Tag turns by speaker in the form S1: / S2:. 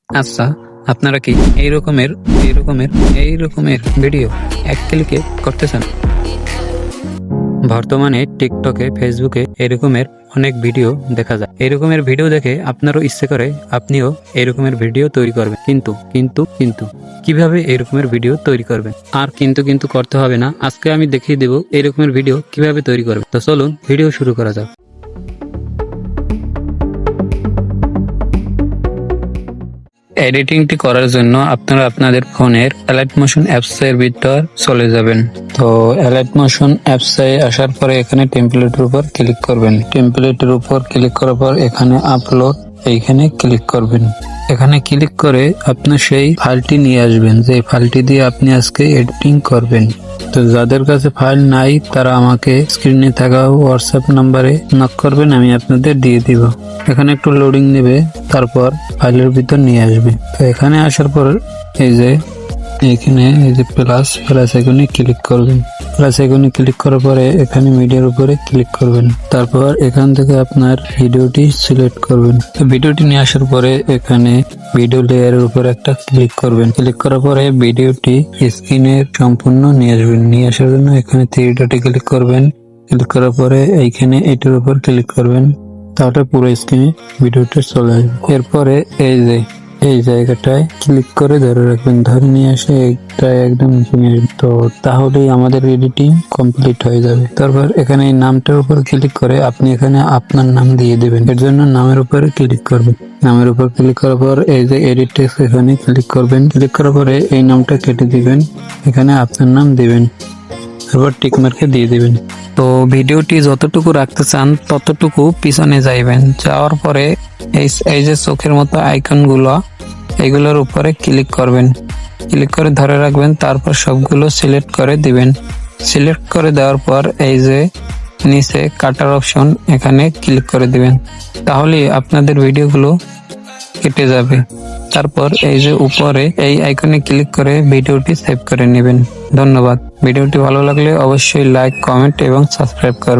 S1: আচ্ছা, আপনারা কি এই রকমের ভিডিও এক ক্লিকে করতে চান? বর্তমানে টিকটকে, ফেসবুকে এরকমের অনেক ভিডিও দেখা যায়। এরকমের ভিডিও দেখে আপনারও ইচ্ছে করে আপনিও এরকমের ভিডিও তৈরি করবেন। কিন্তু কিভাবে এরকমের ভিডিও তৈরি করবেন? আর কিন্তু করতে হবে না। আজকে আমি দেখিয়ে দেব এরকমের ভিডিও কিভাবে তৈরি করবেন। তো চলুন ভিডিও শুরু করা যাক। এডিটিংটি করার জন্য আপনারা আপনাদের ফোনের অ্যালাইট মোশন অ্যাপস এর ভিতর চলে যাবেন। তো অ্যালাইট মোশন অ্যাপস এ আসার পরে এখানে টেমপ্লেটের উপর ক্লিক করবেন। টেমপ্লেটের উপর ক্লিক করার পর এখানে আপলোড এইখানে ক্লিক করবেন। এখানে ক্লিক করে আপনি সেই ফাইলটি নিয়ে আসবেন, যে ফাইলটি দিয়ে আপনি আজকে এডিটিং করবেন। তো যাদের কাছে ফাইল নাই তারা আমাকে স্ক্রিনে থাকা হোয়াটসঅ্যাপ নাম্বারে নক করবেন, আমি আপনাদের দিয়ে দিব। এখানে একটু লোডিং নেবে, তারপর ফাইলের ভিতর নিয়ে আসবে। তো এখানে আসার পর এইখানে প্লাস আইকনে ক্লিক করবেন। প্লাস আইকনে ক্লিক করার পরে এখানে মিডিয়ার উপরে ক্লিক করবেন। তারপর এখান থেকে আপনার ভিডিওটি সিলেক্ট করবেন। তো ভিডিওটি নিয়ে আসার পরে এখানে ভিডিও লেয়ারের উপর একটা ক্লিক করবেন। ক্লিক করার পরে ভিডিওটি স্ক্রিনের সম্পূর্ণ নিয়ে আসবেন। নিয়ে আসার জন্য এখানে 3 ডটে ক্লিক করবেন। ক্লিক করার পরে এইখানে এটার উপর ক্লিক করবেন, তাহলে পুরো স্ক্রিনে ভিডিওটা চলে আসবে। এরপরে এই জায়গাটায় ক্লিক করে ধরে রাখবেন, ধরে নিয়ে এসে এটা একদম তো তাহলেই আমাদের এডিটিং কমপ্লিট হয়ে যাবে। তারপর এখানে এই নামটার উপর ক্লিক করে আপনি এখানে আপনার নাম দিয়ে দেবেন। এর জন্য নামের উপরে ক্লিক করবেন। নামের উপর ক্লিক করার পর এই যে এডিট টেক্সট এখানে ক্লিক করবেন। ক্লিক করার পরে এই নামটা কেটে দিবেন, এখানে আপনার নাম দিবেন, তারপর টিক মার্কে দিয়ে দিবেন। তো ভিডিওটি যতটুকু রাখতে চান ততটুকু পিছনে যাইবেন। যাওয়ার পরে এই যে চোখের মতো আইকনগুলো, এগুলোর উপরে ক্লিক করবেন। ক্লিক করে ধরে রাখবেন, তারপর সবগুলো সিলেক্ট করে দিবেন। সিলেক্ট করে দেওয়ার পর এই যে নিচে কাটার অপশন, এখানে ক্লিক করে দিবেন। তাহলে আপনাদের ভিডিওগুলো কেটে যাবে। তারপর এই যে উপরে এই আইকনে ক্লিক করে ভিডিওটি সেভ করে নেবেন। ধন্যবাদ। ভিডিওটি ভালো লাগলে অবশ্যই লাইক, কমেন্ট এবং সাবস্ক্রাইব করবেন।